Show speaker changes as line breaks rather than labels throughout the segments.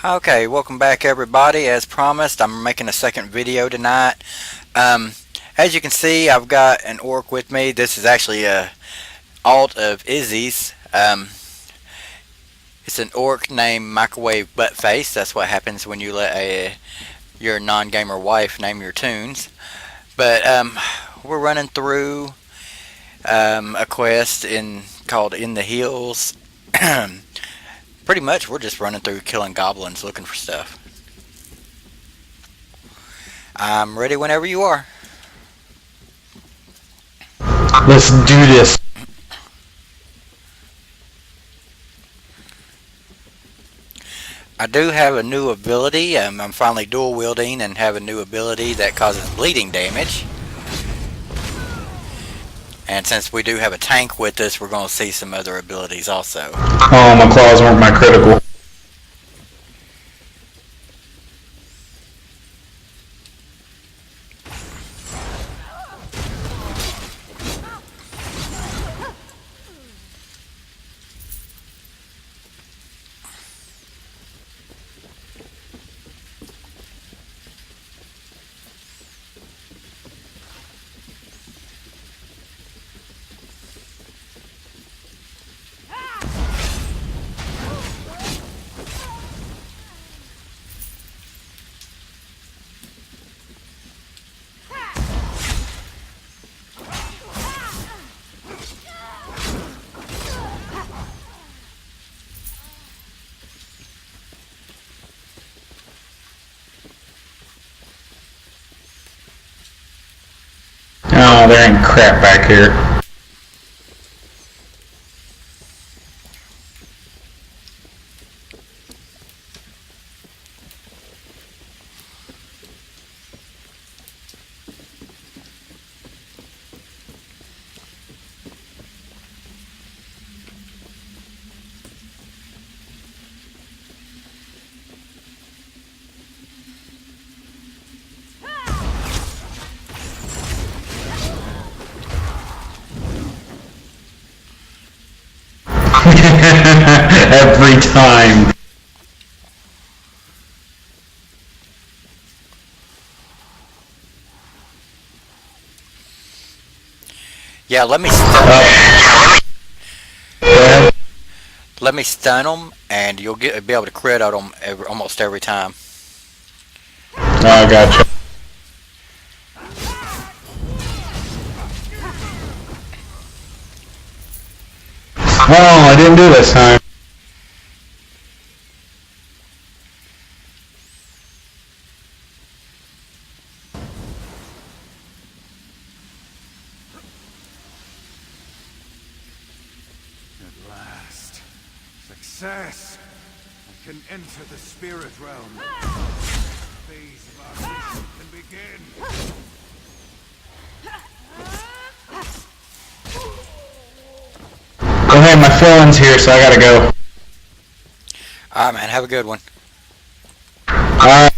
Okay, welcome back everybody. As promised, I'm making a second video tonight. As you can see, I've got an orc with me. This is actually a alt of Izzy's. It's an orc named Microwavebuttface. That's what happens when you let your non-gamer wife name your tunes. But we're running through a quest called In the Hills. Pretty much we're just running through killing goblins looking for stuff. I'm ready whenever you are.
Let's do this.
I do have a new ability. I'm finally dual wielding and have a new ability that causes bleeding damage. And since we do have a tank with us, we're going to see some other abilities also.
Oh, my claws weren't my critical. Oh, there ain't crap back here. Every time.
Yeah, let me stun them, and you'll be able to crit on them almost every time.
Oh, gotcha. Oh, I didn't do this time.
At last. Success! I can enter the spirit realm. The phase of our mission can begin.
Oh, hey, my phone's here, so I gotta go.
Alright, man, have a good one.
Alright.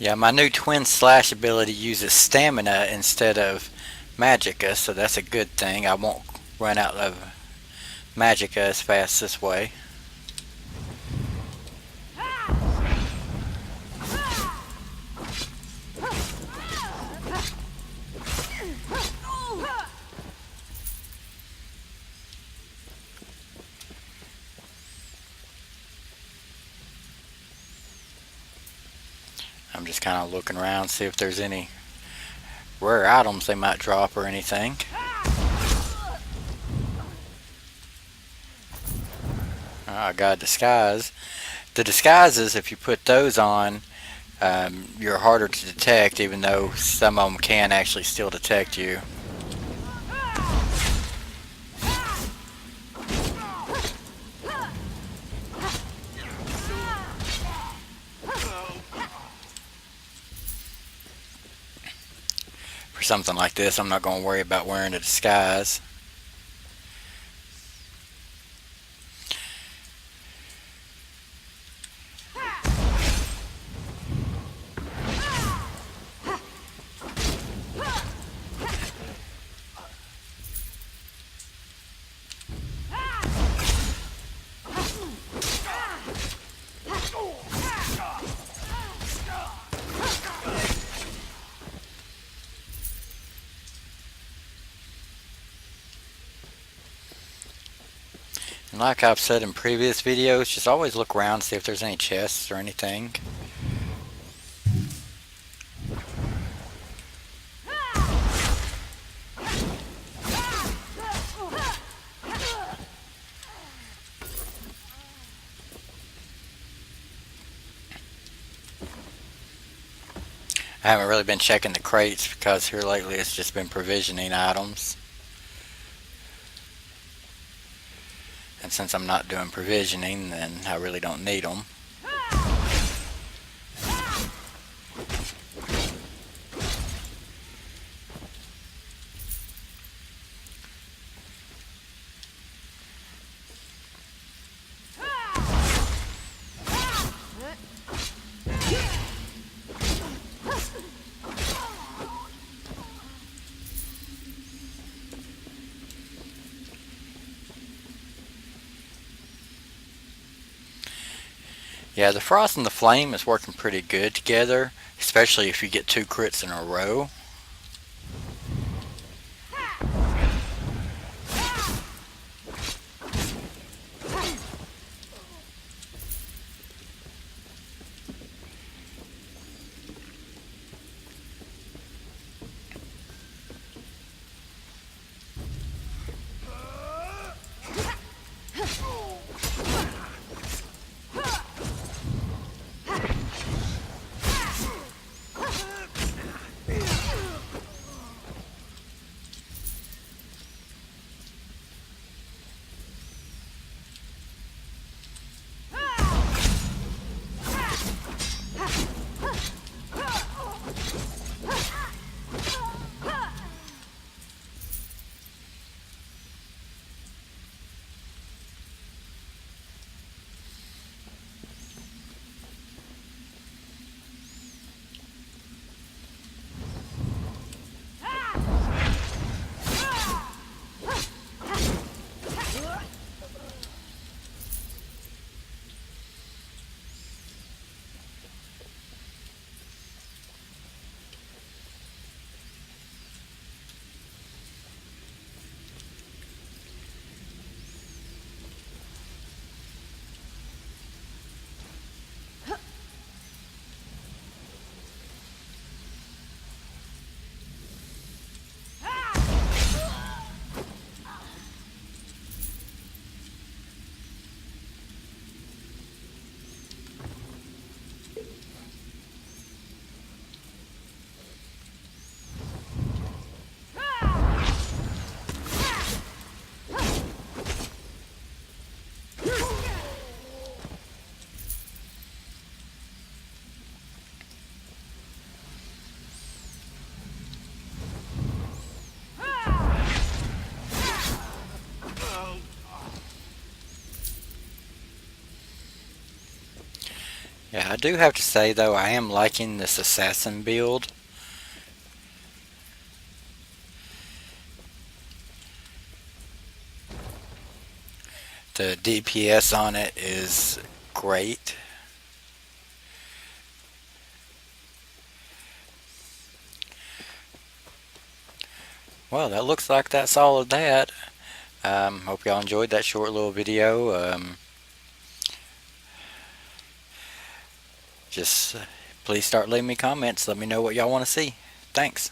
Yeah, my new twin slash ability uses stamina instead of magicka, so that's a good thing. I won't run out of magicka as fast this way. I'm just kind of looking around, see if there's any rare items they might drop or anything. Oh, I got a disguise. The disguises, if you put those on, you're harder to detect, even though some of them can actually still detect you. For something like this, I'm not going to worry about wearing a disguise. And like I've said in previous videos, just always look around, see if there's any chests or anything. I haven't really been checking the crates because here lately it's just been provisioning items. And since I'm not doing provisioning, then I really don't need them. Yeah, the Frost and the Flame is working pretty good together, especially if you get 2 crits in a row. Yeah, I do have to say though, I am liking this assassin build. The DPS on it is great. Well, that looks like that's all of that. Hope y'all enjoyed that short little video. Just please start leaving me comments. Let me know what y'all want to see. Thanks.